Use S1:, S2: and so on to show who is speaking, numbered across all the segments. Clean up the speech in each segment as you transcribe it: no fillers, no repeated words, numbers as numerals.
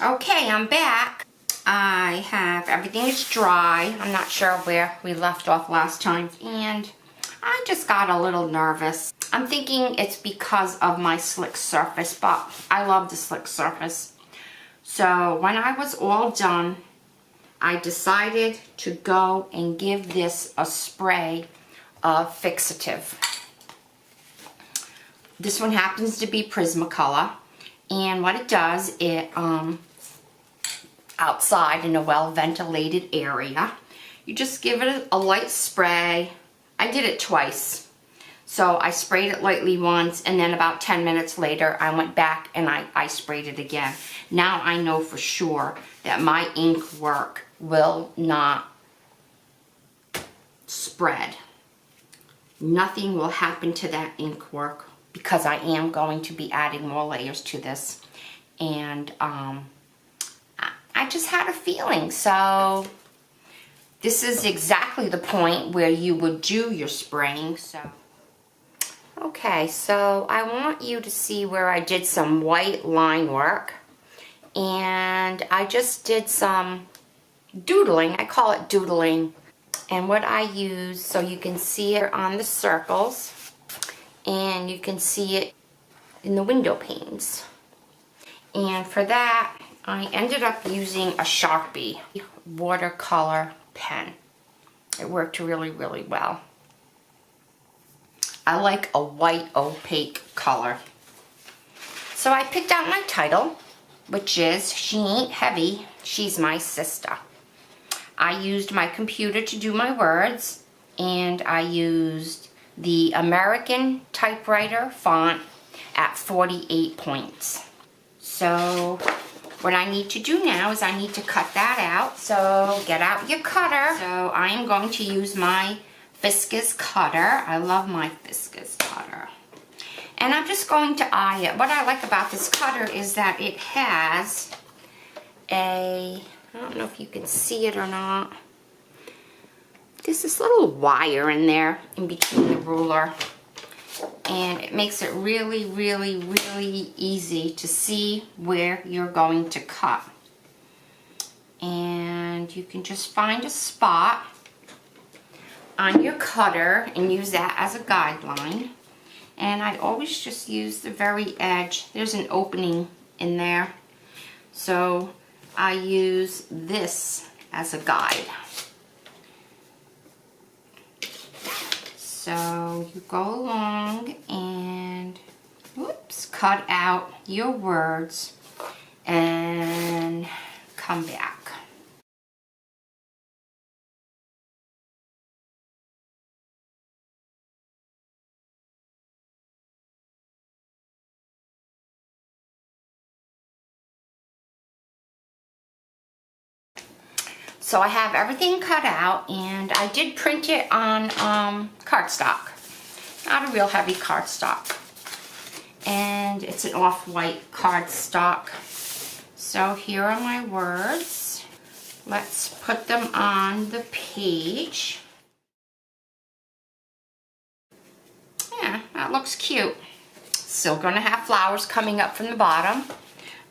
S1: Okay, I'm back. I have, everything is dry. I'm not sure where we left off last time. And I just got a little nervous. I'm thinking it's because of my slick surface, but I love the slick surface. So when I was all done, I decided to go and give this a spray of Fixative. This one happens to be Prismacolor. And what it does, it outside in a well-ventilated area, you just give it a light spray. I did it twice. So I sprayed it lightly once, and then about 10 minutes later, I went back and I sprayed it again. Now I know for sure that my ink work will not spread. Nothing will happen to that ink work because I am going to be adding more layers to this. And I just had a feeling. So this is exactly the point where you would do your spraying. So okay, so I want you to see where I did some white line work. And I just did some doodling. I call it doodling. And what I use, so you can see it on the circles. And you can see it in the window panes. And for that, I ended up using a Sharpie watercolor pen. It worked really, really well. I like a white opaque color. So I picked out my title, which is She Ain't Heavy, She's My Sister. I used my computer to do my words, and I used the American Typewriter font at 48 points. So what I need to do now is I need to cut that out. So get out your cutter. So I am going to use my Friskars cutter. I love my Friskars cutter. And I'm just going to eye it. What I like about this cutter is that it has a, I don't know if you can see it or not. There's this little wire in there in between the ruler. And it makes it really, really, really easy to see where you're going to cut. And you can just find a spot on your cutter and use that as a guideline. And I always just use the very edge. There's an opening in there. So I use this as a guide. So you go along and, whoops, cut out your words and come back. So I have everything cut out, and I did print it on cardstock. Not a real heavy cardstock. And it's an off-white cardstock. So here are my words. Let's put them on the page. Yeah, that looks cute. Still gonna have flowers coming up from the bottom.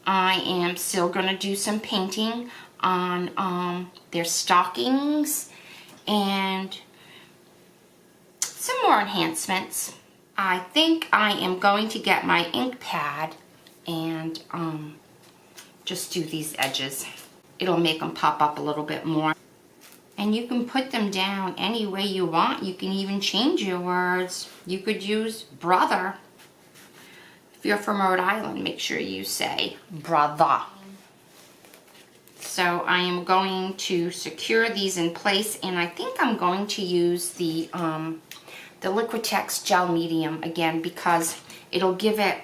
S1: I am still gonna do some painting on their stockings and some more enhancements. I think I am going to get my ink pad and just do these edges. It'll make them pop up a little bit more. And you can put them down any way you want. You can even change your words. You could use brother. If you're from Rhode Island, make sure you say brother. So I am going to secure these in place, and I think I'm going to use the Liquitex gel medium again because it'll give it,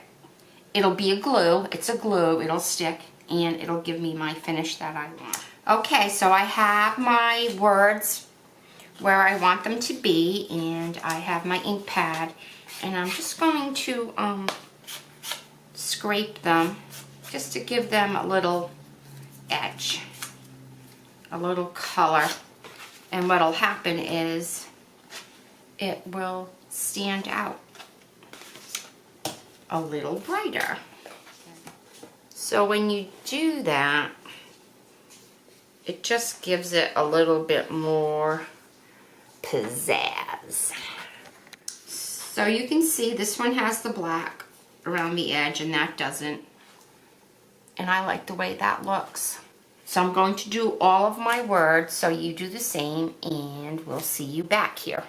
S1: it'll be a glue, it's a glue, it'll stick, and it'll give me my finish that I want. Okay, so I have my words where I want them to be, and I have my ink pad, and I'm just going to scrape them just to give them a little edge, a little color, and what'll happen is it will stand out a little brighter. So when you do that, it just gives it a little bit more pizzazz. So you can see this one has the black around the edge and that doesn't. And I like the way that looks. So I'm going to do all of my words so you do the same and we'll see you back here.